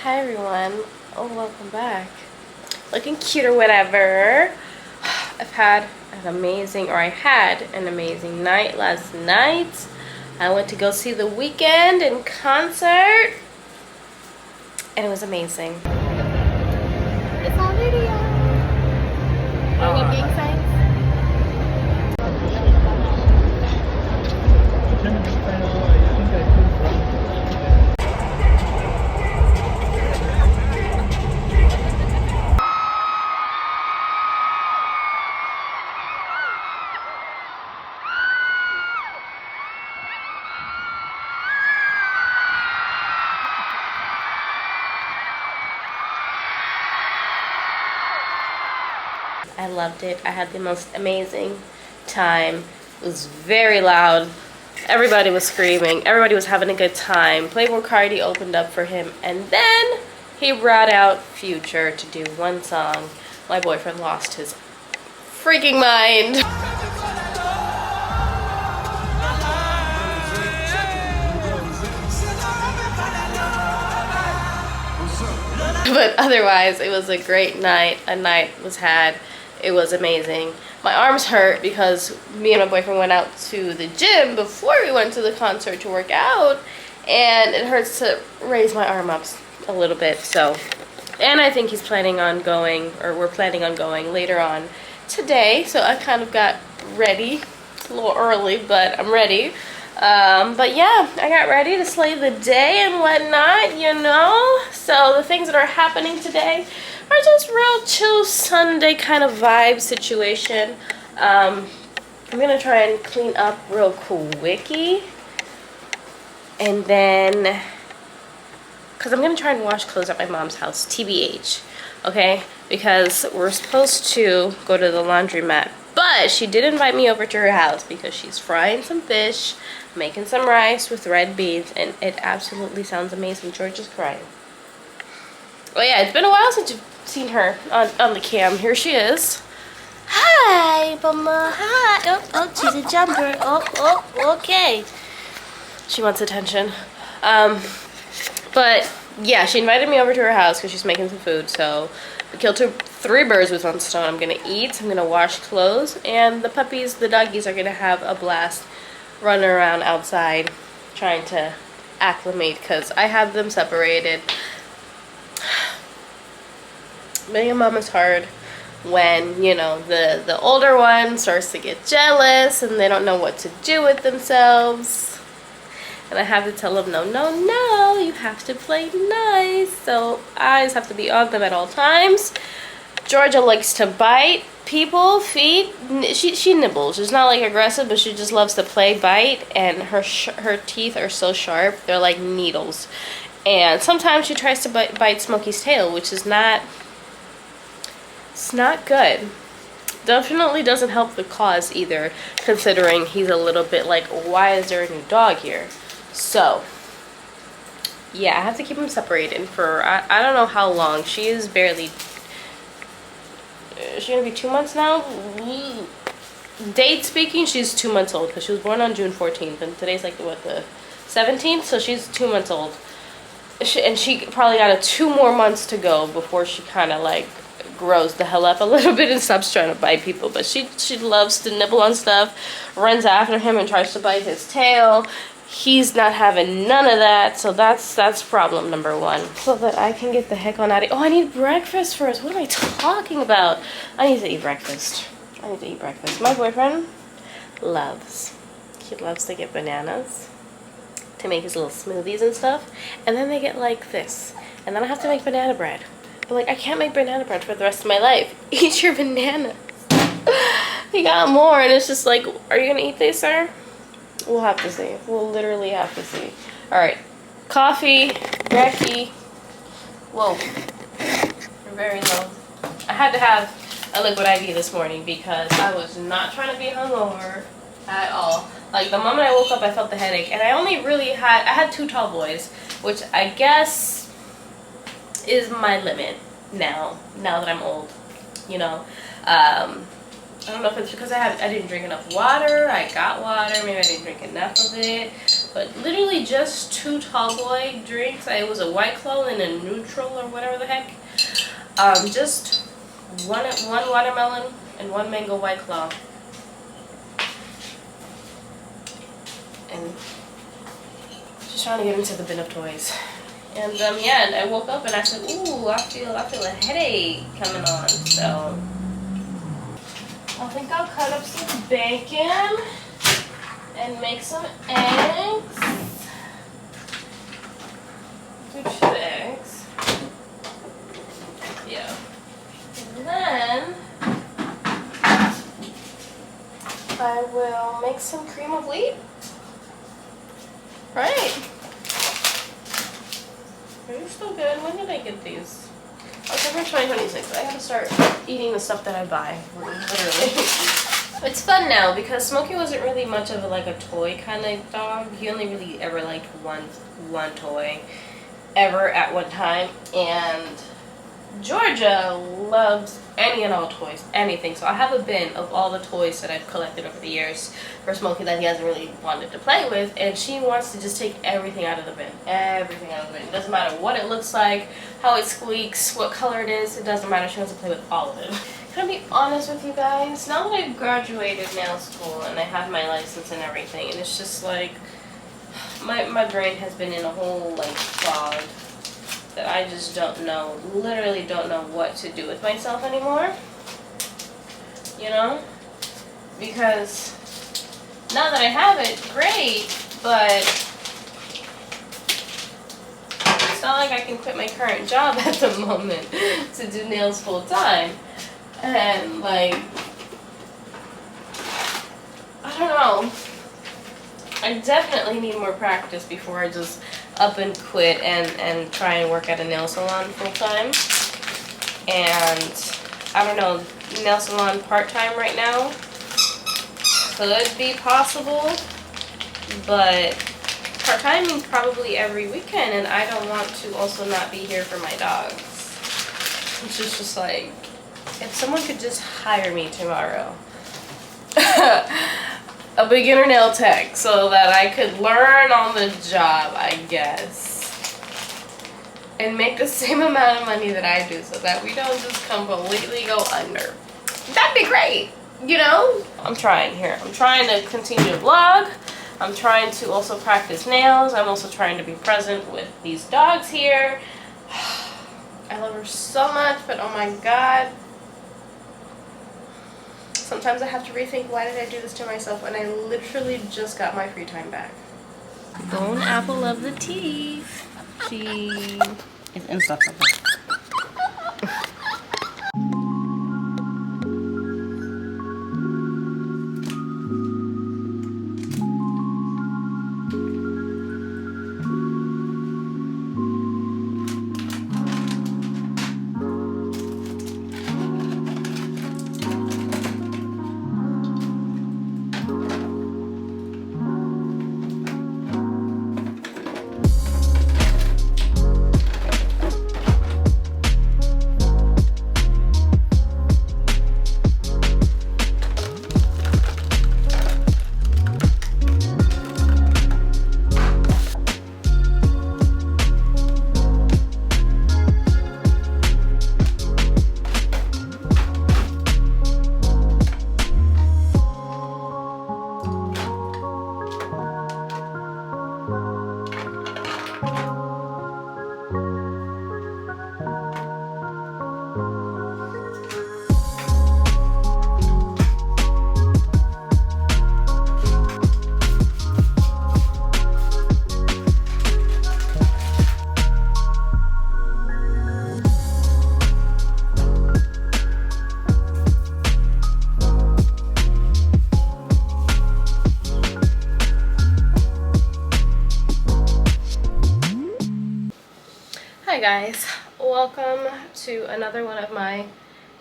Hi everyone. Oh, welcome back. Looking cute or whatever. I had an amazing night last night. I went to go see The Weeknd in concert, and it was amazing. It's on video. Are we gang signs? I loved it. I had the most amazing time. It was very loud. Everybody was screaming. Everybody was having a good time. Playboi Carti opened up for him, and then he brought out Future to do one song. My boyfriend lost his freaking mind. But otherwise, it was a great night. A night was had. It was amazing. My arms hurt because me and my boyfriend went out to the gym before we went to the concert to work out, and it hurts to raise my arm up a little bit. So, and I think he's planning on going, or we're planning on going later on today. So I kind of got ready a little early, but I'm ready. But yeah, I got ready to slay the day and whatnot, you know. So the things that are happening today are just real chill Sunday kind of vibe situation. I'm gonna try and clean up real quickie, and then because I'm gonna try and wash clothes at my mom's house, TBH, okay? Because we're supposed to go to the laundromat, but she did invite me over to her house because she's frying some fish, making some rice with red beans, and it absolutely sounds amazing. George is crying. Oh yeah, it's been a while since you've seen her on the cam. Here she is. Hi, Mama. Hi. Oh, she's a jumper. Oh, okay. She wants attention. But yeah, she invited me over to her house because she's making some food. So we killed three birds with one stone. I'm gonna eat, I'm gonna wash clothes, and the puppies, the doggies, are gonna have a blast running around outside trying to acclimate because I have them separated. Being a mom is hard when, you know, the older one starts to get jealous and they don't know what to do with themselves. And I have to tell them, no, you have to play nice. So I just have to be on them at all times. Georgia likes to bite people, feet. She nibbles. She's not like aggressive, but she just loves to play, bite, and her teeth are so sharp. They're like needles. And sometimes she tries to bite Smokey's tail, which is not... It's not good. Definitely doesn't help the cause either, considering he's a little bit like, why is there a new dog here? So, yeah, I have to keep him separated for, I don't know how long. She is barely, is she gonna be 2 months now? Date speaking, she's 2 months old because she was born on June 14th, and today's like, what, the 17th? So she's 2 months old. And she probably got 2 more months to go before she kind of like grows the hell up a little bit and stops trying to bite people. But she loves to nibble on stuff, runs after him and tries to bite his tail. He's not having none of that, so that's problem number one. So that I can get the heck on out of... Oh, I need breakfast first. What am I talking about? I need to eat breakfast. My boyfriend he loves to get bananas to make his little smoothies and stuff, and then they get like this, and then I have to make banana bread. But like, I can't make banana bread for the rest of my life. Eat your bananas. He got more, and it's just like, are you gonna eat these, sir? We'll have to see. We'll literally have to see. All right, coffee, brekkie. Whoa, you're very low. I had to have a liquid IV this morning because I was not trying to be hungover at all. Like, the moment I woke up, I felt the headache, and I had 2 tall boys, which I guess is my limit now that I'm old, you know. I don't know if it's because I didn't drink enough water. I got water. Maybe I didn't drink enough of it. But literally just 2 tall boy drinks. It was a White Claw and a neutral or whatever the heck. Just one watermelon and 1 mango White Claw. And just trying to get into the bin of toys. And yeah, and I woke up and I said, ooh, I feel a headache coming on. So I think I'll cut up some bacon and make some eggs. Do 2 eggs. Yeah. And then I will make some cream of wheat. Right. They're still good. When did I get these? October 2026. I gotta start eating the stuff that I buy, literally. It's fun now because Smokey wasn't really much of a toy kind of dog. He only really ever liked one toy ever at one time, and Georgia loves any and all toys, anything. So I have a bin of all the toys that I've collected over the years for Smokey that he hasn't really wanted to play with, and she wants to just take everything out of the bin. Everything out of the bin. It doesn't matter what it looks like, how it squeaks, what color it is, it doesn't matter. She wants to play with all of it. Can I be honest with you guys? Now that I've graduated nail school and I have my license and everything, and it's just like my brain has been in a whole fog that I just don't know, literally don't know what to do with myself anymore, you know, because now that I have it, great, but it's not like I can quit my current job at the moment to do nails full time, and I don't know, I definitely need more practice before I just up and quit and try and work at a nail salon full time. And I don't know, nail salon part time right now could be possible, but part time means probably every weekend, and I don't want to also not be here for my dogs. It's just like, if someone could just hire me tomorrow, a beginner nail tech, so that I could learn on the job, I guess, and make the same amount of money that I do, so that we don't just completely go under. That'd be great, you know? I'm trying here. I'm trying to continue to vlog. I'm trying to also practice nails. I'm also trying to be present with these dogs here. I love her so much, but oh my god. Sometimes I have to rethink, why did I do this to myself when I literally just got my free time back. Bone apple of the teeth. She is insufferable. Hi guys, welcome to another one of my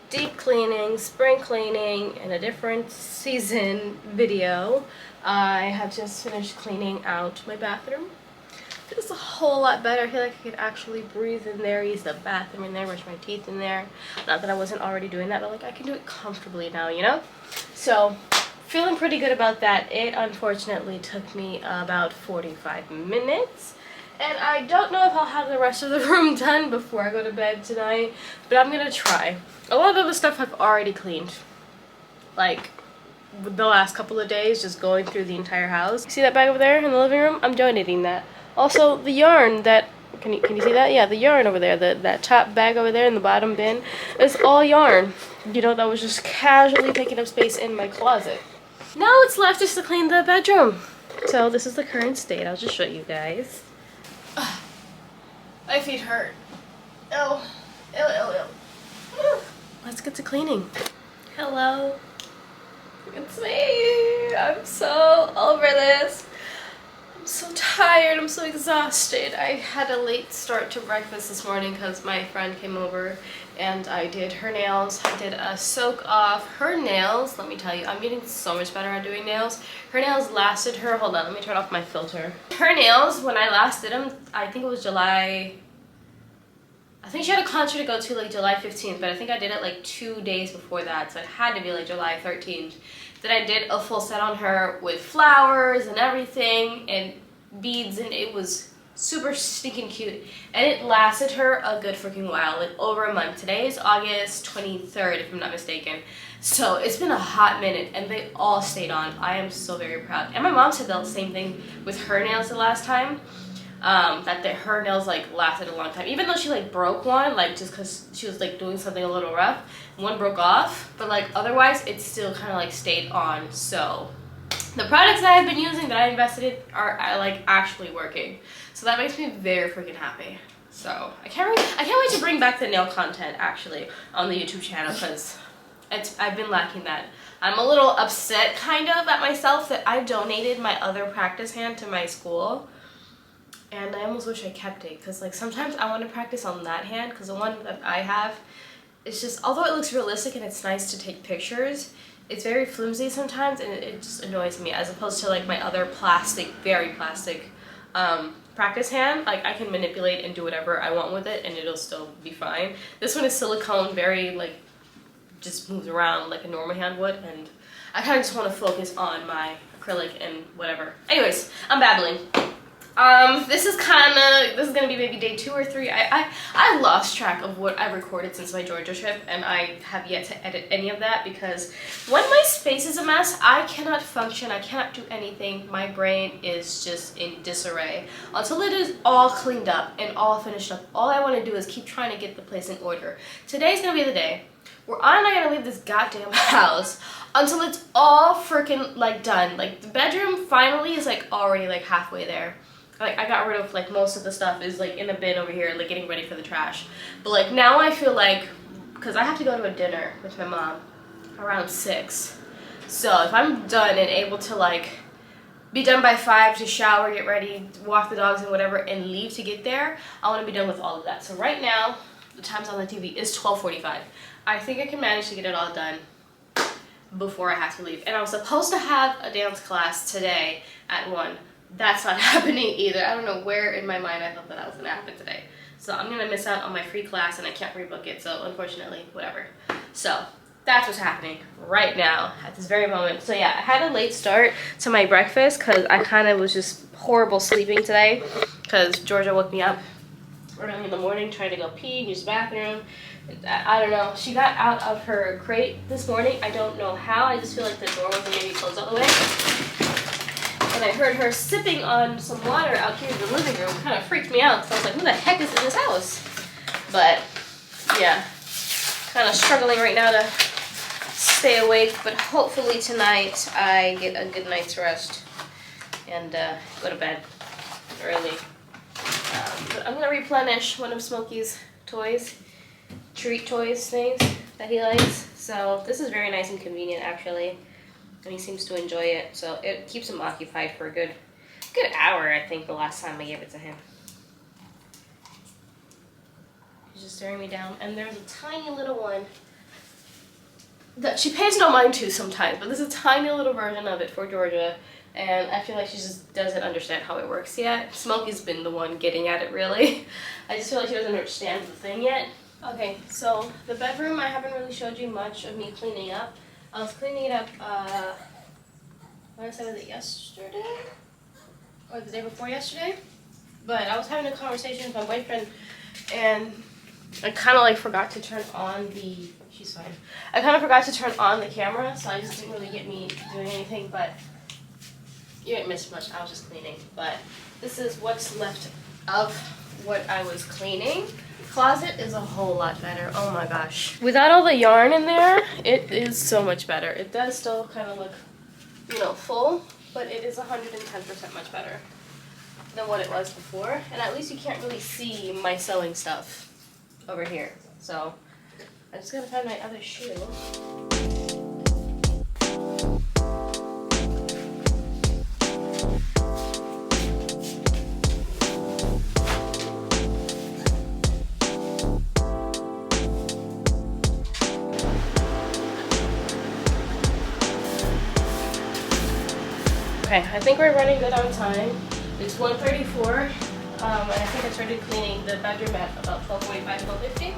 deep cleaning, spring cleaning in a different season video. I have just finished cleaning out my bathroom. It's a whole lot better. I feel like I could actually breathe in there, use the bathroom in there, brush my teeth in there. Not that I wasn't already doing that, but like I can do it comfortably now, you know? So, feeling pretty good about that. It unfortunately took me about 45 minutes. And I don't know if I'll have the rest of the room done before I go to bed tonight, but I'm gonna try. A lot of the stuff I've already cleaned. Like, the last couple of days, just going through the entire house. See that bag over there in the living room? I'm donating that. Also, the yarn that, can you see that? Yeah, the yarn over there, that top bag over there in the bottom bin, is all yarn. You know, that was just casually taking up space in my closet. Now it's left just to clean the bedroom. So this is the current state. I'll just show you guys. Ugh. My feet hurt. Oh, ew. Let's get to cleaning. Hello. It's me. I'm so over this. I'm so tired. I'm so exhausted. I had a late start to breakfast this morning because my friend came over and I did her nails. I did a soak off. Her nails, let me tell you, I'm getting so much better at doing nails. Her nails lasted her, hold on, let me turn off my filter. Her nails, when I last did them, I think it was July, I think she had a concert to go to like July 15th, but I think I did it like 2 days before that, so it had to be like July 13th. Then I did a full set on her with flowers and everything and beads, and it was super stinking cute. And it lasted her a good freaking while, like over a month. Today is August 23rd, if I'm not mistaken. So it's been a hot minute, and they all stayed on. I am so very proud. And my mom said the same thing with her nails the last time. Her nails like lasted a long time, even though she like broke one, like just because she was like doing something a little rough. One broke off, but like otherwise it still kind of like stayed on. So the products that I've been using that I invested in are like actually working, so that makes me very freaking happy. So I can't wait to bring back the nail content actually on the YouTube channel, because I've been lacking that. I'm a little upset kind of at myself that I donated my other practice hand to my school. And I almost wish I kept it, because like sometimes I want to practice on that hand, because the one that I have, it's just, although it looks realistic and it's nice to take pictures, it's very flimsy sometimes, and it just annoys me, as opposed to like my other plastic, very plastic practice hand. Like I can manipulate and do whatever I want with it and it'll still be fine. This one is silicone, very like, just moves around like a normal hand would, and I kind of just want to focus on my acrylic and whatever. Anyways, I'm babbling. This is gonna be maybe day 2 or 3. I lost track of what I've recorded since my Georgia trip, and I have yet to edit any of that, because when my space is a mess, I cannot function, I cannot do anything. My brain is just in disarray. Until it is all cleaned up and all finished up, all I want to do is keep trying to get the place in order. Today's gonna be the day where I'm not gonna leave this goddamn house until it's all freaking like done. Like the bedroom finally is like already like halfway there. Like I got rid of like most of the stuff is like in a bin over here, like getting ready for the trash. But like now I feel like, because I have to go to a dinner with my mom around 6. So if I'm done and able to like be done by 5 to shower, get ready, walk the dogs and whatever, and leave to get there, I want to be done with all of that. So right now, the times on the TV is 12:45. I think I can manage to get it all done before I have to leave. And I was supposed to have a dance class today at 1. That's not happening either. I don't know where in my mind I thought that was going to happen today. So I'm going to miss out on my free class and I can't rebook it. So unfortunately, whatever. So that's what's happening right now at this very moment. So yeah, I had a late start to my breakfast because I kind of was just horrible sleeping today, because Georgia woke me up early in the morning trying to go pee, use the bathroom. I don't know. She got out of her crate this morning. I don't know how. I just feel like the door wasn't maybe closed all the way. And I heard her sipping on some water out here in the living room. Kind of freaked me out. So I was like, who the heck is in this house? But yeah, kind of struggling right now to stay awake. But hopefully tonight I get a good night's rest and go to bed early. But I'm going to replenish one of Smokey's toys, treat toys things that he likes. So this is very nice and convenient actually. And he seems to enjoy it, so it keeps him occupied for a good hour, I think, the last time I gave it to him. He's just staring me down, and there's a tiny little one that she pays no mind to sometimes, but there's a tiny little version of it for Georgia and I feel like she just doesn't understand how it works yet. Smokey's been the one getting at it, really. I just feel like she doesn't understand the thing yet. Okay, so the bedroom, I haven't really showed you much of me cleaning up. I was cleaning it up, I want to say, was it yesterday? Or the day before yesterday? But I was having a conversation with my boyfriend, and I kind of like forgot to turn on the, she's fine. I kind of forgot to turn on the camera, so I just didn't really get me doing anything, but you didn't miss much. I was just cleaning. But this is what's left of what I was cleaning. Closet is a whole lot better. Oh my gosh. Without all the yarn in there, it is so much better. It does still kind of look, you know, full, but it is 110% much better than what it was before. And at least you can't really see my sewing stuff over here. So I just gotta find my other shoe. Okay, I think we're running good on time. It's 1:34, and I think I started cleaning the bedroom at about 12:45, 12:50.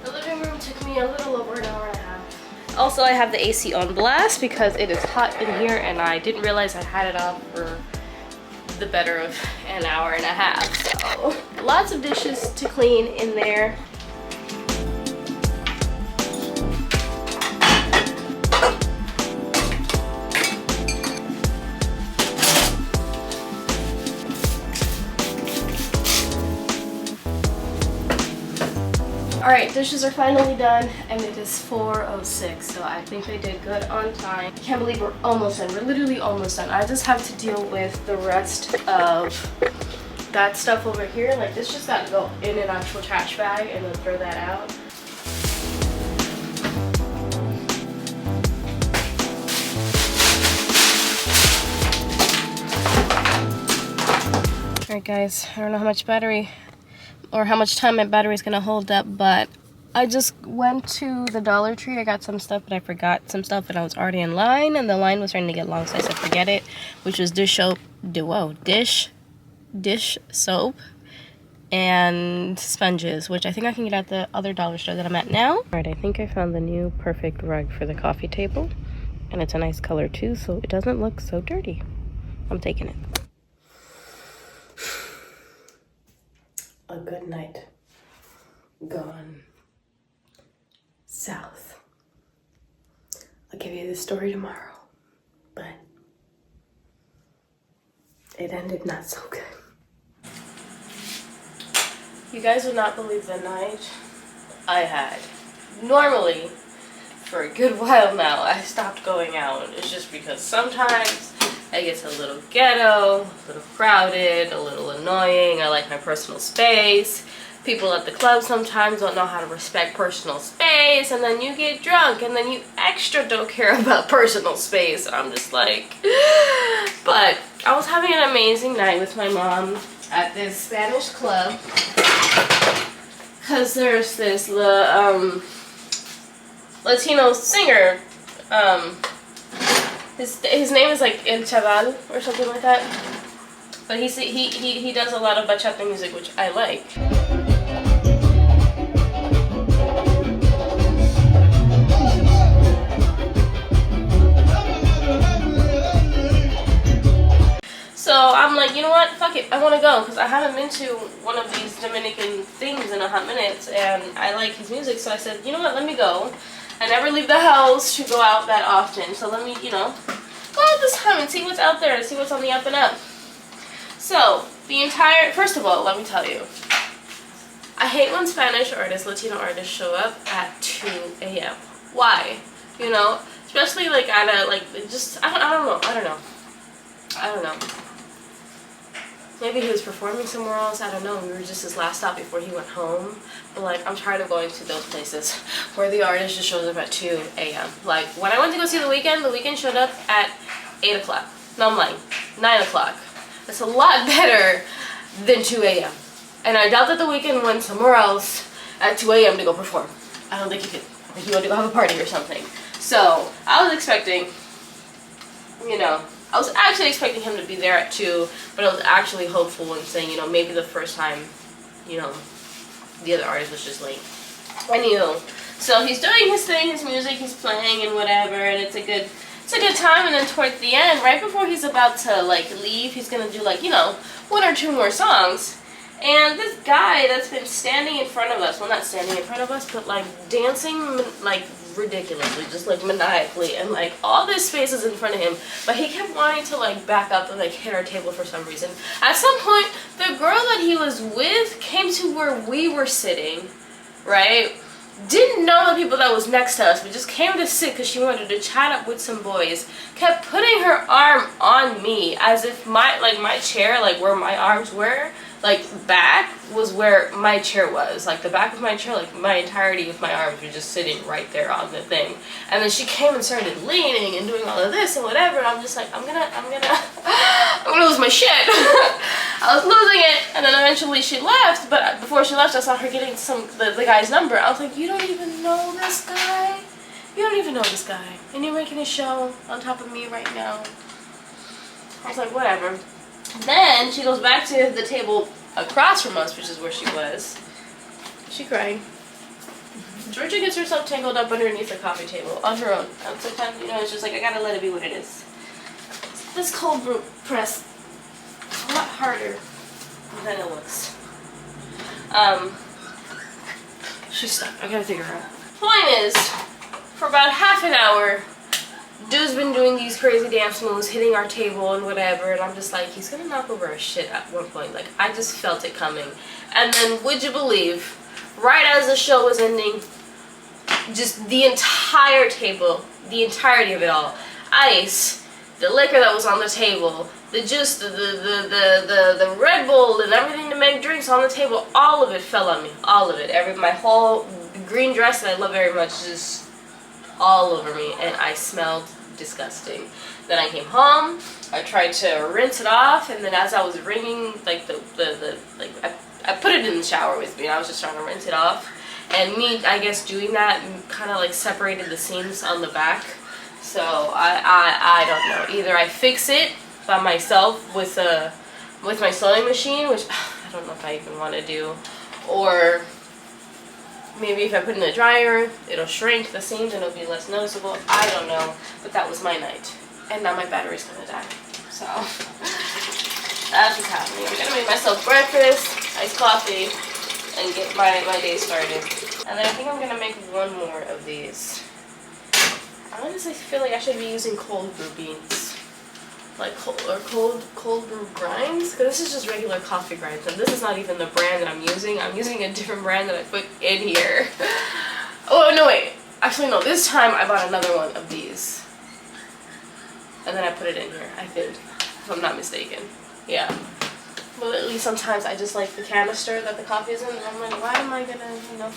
The living room took me a little over an hour and a half. Also, I have the AC on blast because it is hot in here, and I didn't realize I had it off for the better of an hour and a half. So lots of dishes to clean in there. Alright, dishes are finally done, and it is 4:06, so I think they did good on time. I can't believe we're almost done. We're literally almost done. I just have to deal with the rest of that stuff over here. Like, this just got to go in an actual trash bag and then throw that out. Alright guys, I don't know how much battery or how much time my battery is gonna hold up, but I just went to the Dollar Tree. I got some stuff, but I forgot some stuff, and I was already in line, and the line was starting to get long, so I said forget it, which was dish soap and sponges, which I think I can get at the other dollar store that I'm at now. Alright, I think I found the new perfect rug for the coffee table, and it's a nice color too, so it doesn't look so dirty. I'm taking it. A good night gone south. I'll give you the story tomorrow, but it ended not so good. You guys would not believe the night I had. Normally, for a good while now, I stopped going out. It's just because sometimes it gets a little ghetto, a little crowded, a little annoying. I like my personal space. People at the club sometimes don't know how to respect personal space, and then you get drunk, and then you extra don't care about personal space. I'm just like, but I was having an amazing night with my mom at this Spanish club, because there's this Latino singer. His name is like El Chaval or something like that. But he does a lot of bachata music, which I like. So I'm like, you know what? Fuck it. I want to go because I haven't been to one of these Dominican things in a hot minute, and I like his music. So I said, you know what? Let me go. I never leave the house to go out that often, so let me, you know, go out this time and see what's out there and see what's on the up and up. So, first of all, let me tell you, I hate when Spanish artists, Latino artists show up at 2 a.m. Why? You know, especially like at a, like, just, I don't know. Maybe he was performing somewhere else, I don't know. We were just his last stop before he went home. But like, I'm tired of going to those places where the artist just shows up at 2 a.m. Like, when I went to go see The Weeknd showed up at 8 o'clock. No, I'm lying, 9 o'clock. That's a lot better than 2 a.m. And I doubt that The Weeknd went somewhere else at 2 a.m. to go perform. I don't think he did. I think he went to go have a party or something. So, I was expecting, you know, I was actually expecting him to be there at 2, but I was actually hopeful and saying, you know, maybe the first time, you know, the other artist was just late. Anywho, so he's doing his thing, his music, he's playing and whatever, and it's a good time. And then towards the end, right before he's about to like leave, he's gonna do like, you know, 1 or 2 more songs. And this guy that's been standing in front of us, well, not standing in front of us, but like dancing like ridiculously, just like maniacally, and like all this space is in front of him, but he kept wanting to like back up and like hit our table for some reason. At some point, the girl that he was with came to where we were sitting, right? Didn't know the people that was next to us, but just came to sit because she wanted to chat up with some boys. Kept putting her arm on me as if my chair, like where my arms were, like back was where my chair was. Like the back of my chair, like my entirety of my arms were just sitting right there on the thing. And then she came and started leaning and doing all of this and whatever, and I'm just like, I'm gonna lose my shit. I was losing it, and then eventually she left, but before she left I saw her getting the guy's number. I was like, you don't even know this guy? You don't even know this guy, and you're making a show on top of me right now. I was like, whatever. Then she goes back to the table across from us, which is where she was. She crying. Georgia gets herself tangled up underneath the coffee table on her own. And sometimes, you know, it's just like, I gotta let it be what it is. This cold brew press is a lot harder than it looks. She's stuck. I gotta figure her out. Point is, for about half an hour, dude's been doing these crazy dance moves, hitting our table and whatever, and I'm just like, he's gonna knock over our shit at one point. Like, I just felt it coming. And then, would you believe, right as the show was ending, just the entire table, the entirety of it all, ice, the liquor that was on the table, the juice, the Red Bull and everything to make drinks on the table, all of it fell on me. All of it. My whole green dress that I love very much just all over me, and I smelled disgusting. Then I came home, I tried to rinse it off, and then as I was wringing, like I put it in the shower with me, and I was just trying to rinse it off. And me, I guess, doing that kind of like separated the seams on the back. So I don't know. Either I fix it by myself with my sewing machine, which I don't know if I even want to do, or maybe if I put it in the dryer, it'll shrink the seams and it'll be less noticeable. I don't know, but that was my night. And now my battery's gonna die. So, that's what's happening. I'm gonna make myself breakfast, iced coffee, and get my day started. And then I think I'm gonna make one more of these. I honestly feel like I should be using cold brew beans. Like cold brew grinds, because this is just regular coffee grinds, and this is not even the brand that I'm using. I'm using a different brand that I put in here. Oh no, wait, actually no, this time I bought another one of these, and then I put it in here, I think, if I'm not mistaken. Yeah, but at least sometimes I just like the canister that the coffee is in, and I'm like, why am I gonna, you know.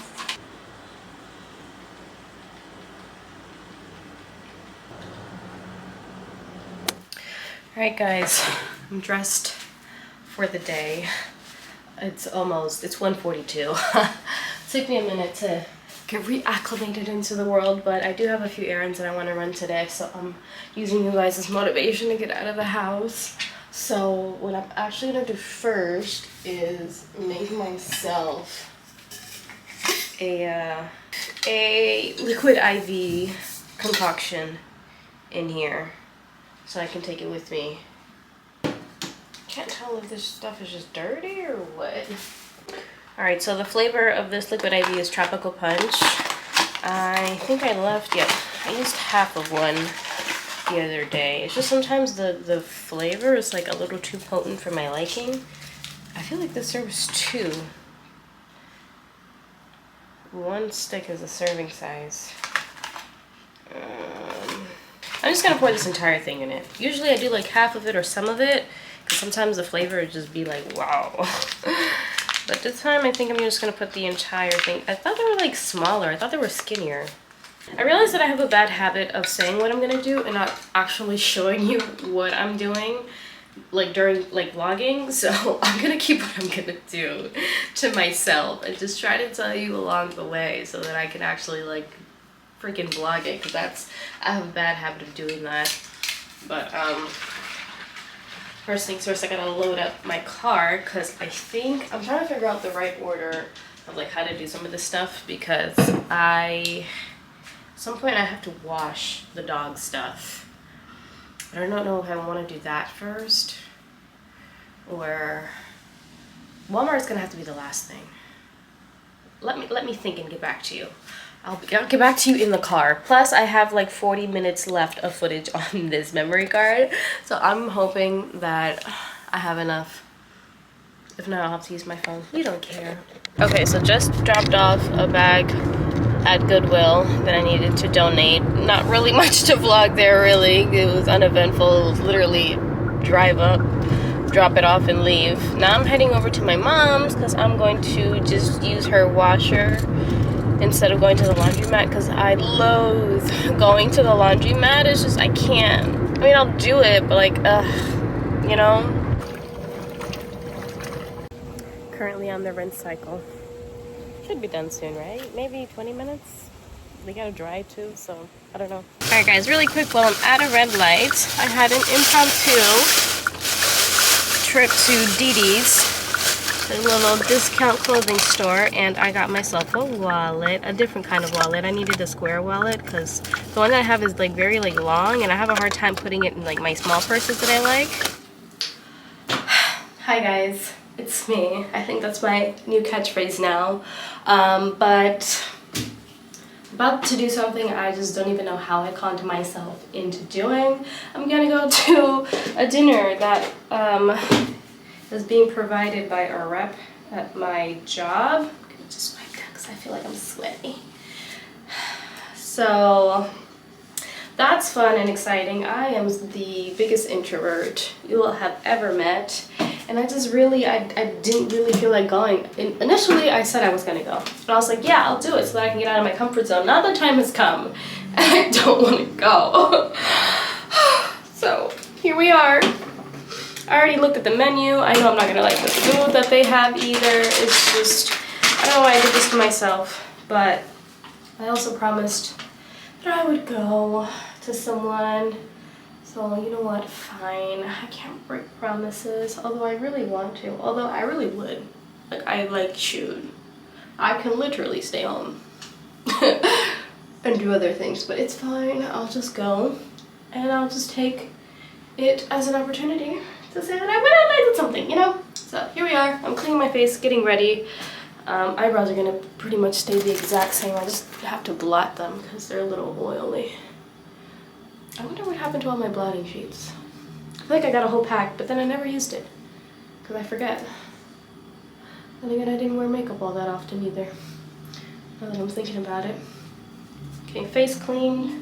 Alright guys, I'm dressed for the day. It's 1:42. Took me a minute to get reacclimated into the world, but I do have a few errands that I want to run today, so I'm using you guys as motivation to get out of the house. So what I'm actually going to do first is make myself a liquid IV concoction in here, so I can take it with me. Can't tell if this stuff is just dirty or what. Alright, so the flavor of this liquid IV is Tropical Punch. I think I used half of one the other day. It's just sometimes the flavor is like a little too potent for my liking. I feel like this serves 2. 1 stick is a serving size. I'm just gonna pour this entire thing in it. Usually I do like half of it or some of it, because sometimes the flavor would just be like, wow. But this time I think I'm just gonna put the entire thing. I thought they were like smaller. I thought they were skinnier. I realized that I have a bad habit of saying what I'm gonna do and not actually showing you what I'm doing, like during like vlogging. So I'm gonna keep what I'm gonna do to myself and just try to tell you along the way so that I can actually like freaking vlog it, because I have a bad habit of doing that. But first things first, I gotta load up my car, because I think I'm trying to figure out the right order of like how to do some of this stuff, because at some point I have to wash the dog stuff. But I don't know if I want to do that first, or Walmart's gonna have to be the last thing. Let me think and get back to you. I'll get back to you in the car. Plus, I have like 40 minutes left of footage on this memory card. So I'm hoping that I have enough. If not, I'll have to use my phone. We don't care. Okay, so just dropped off a bag at Goodwill that I needed to donate. Not really much to vlog there, really. It was uneventful. It was literally drive up, drop it off, and leave. Now I'm heading over to my mom's because I'm going to just use her washer instead of going to the laundromat, because I loathe going to the laundromat. It's just, I can't. I mean, I'll do it, but like, you know? Currently on the rinse cycle. Should be done soon, right? Maybe 20 minutes? We gotta dry too, so I don't know. Alright guys, really quick, while I'm at a red light, I had an impromptu trip to Dee Dee's, a little discount clothing store, and I got myself a wallet, a different kind of wallet. I needed a square wallet because the one that I have is like very like long, and I have a hard time putting it in like my small purses that I like. Hi guys, it's me. I think that's my new catchphrase now. But about to do something I just don't even know how I conned myself into doing. I'm gonna go to a dinner that is being provided by a rep at my job. I'm gonna just wipe down because I feel like I'm sweaty. So that's fun and exciting. I am the biggest introvert you will have ever met, and I just really, I didn't really feel like going. Initially, I said I was gonna go, but I was like, yeah, I'll do it so that I can get out of my comfort zone. Now the time has come, and I don't want to go. So here we are. I already looked at the menu. I know I'm not gonna like the food that they have either. It's just, I don't know why I did this to myself, but I also promised that I would go to someone. So you know what, fine. I can't break promises, although I really want to. Although I really would. Like, shoot. I can literally stay home and do other things, but it's fine. I'll just go, and I'll just take it as an opportunity to say that I went out and I did something, you know? So here we are. I'm cleaning my face, getting ready. Eyebrows are gonna pretty much stay the exact same. I just have to blot them because they're a little oily. I wonder what happened to all my blotting sheets. I feel like I got a whole pack, but then I never used it because I forget. And again, I didn't wear makeup all that often either, now that I'm thinking about it. Okay, face cleaned.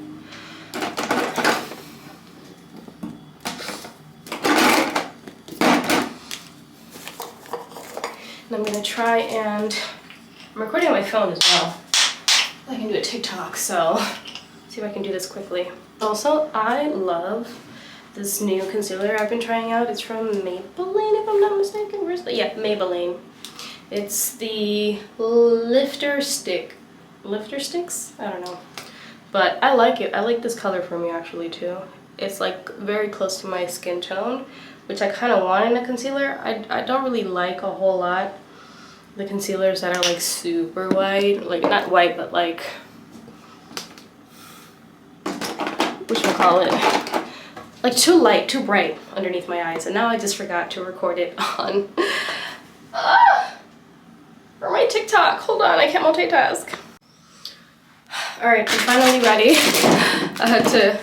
And I'm gonna try and, I'm recording on my phone as well. I can do a TikTok, so see if I can do this quickly. Also, I love this new concealer I've been trying out. It's from Maybelline, if I'm not mistaken. Where's the, yeah, Maybelline. It's the Lifter Sticks? I don't know. But I like it. I like this color for me actually too. It's like very close to my skin tone, which I kind of want in a concealer. I don't really like a whole lot the concealers that are like super white, like not white, but like, whatchamacallit, like too light, too bright underneath my eyes. And now I just forgot to record it on for my TikTok. Hold on, I can't multitask. All right, I'm finally ready. I had to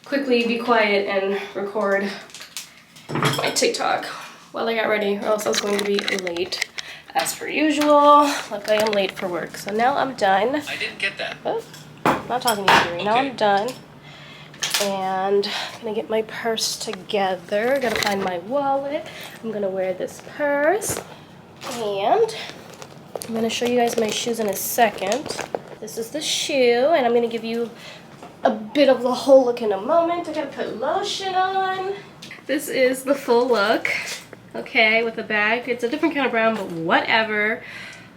quickly be quiet and record my TikTok while I got ready, or else I was going to be late as per usual. Luckily I'm late for work. So now I'm done. I didn't get that. Oh, not talking to you, Siri. Okay. Now I'm done. And I'm gonna get my purse together. Gotta find my wallet. I'm gonna wear this purse. And I'm gonna show you guys my shoes in a second. This is the shoe, and I'm gonna give you a bit of the whole look in a moment. I gotta put lotion on. This is the full look, okay, with the bag. It's a different kind of brown, but whatever.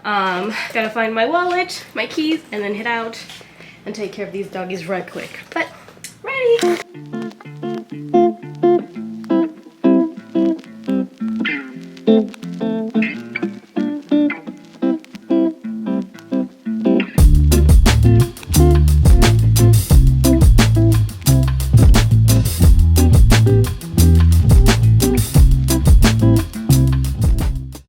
Gotta find my wallet, my keys, and then head out and take care of these doggies right quick. But ready.